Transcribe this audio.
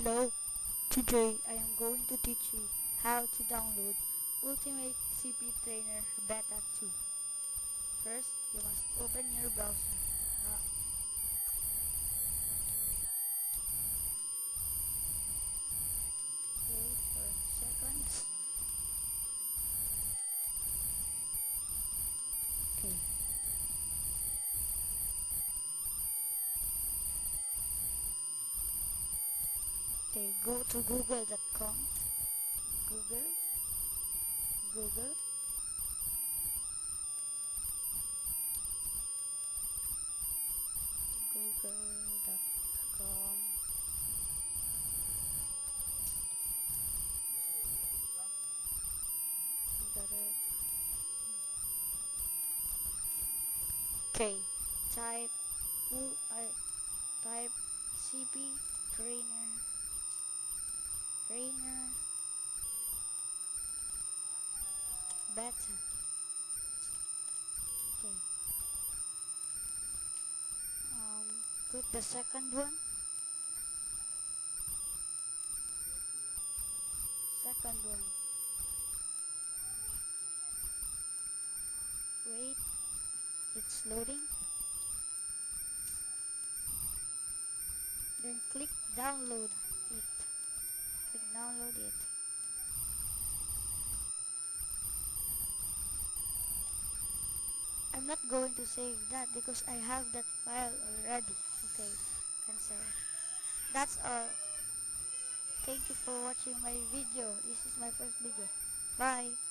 Hello, today I am going to teach you how to download Ultimate CP Trainer Beta 2. First, you must open your browser. Wait for seconds. Okay. Okay, go to google.com. Google. Google. Google.com. Got it. Okay, type type CP trainer beta. Okay. Click the second one. Second one. Wait, it's loading. Then click download it. Click download it. I'm not going to save that because I have that file already. Okay, cancel. That's all. Thank you for watching my video. This is my first video. Bye.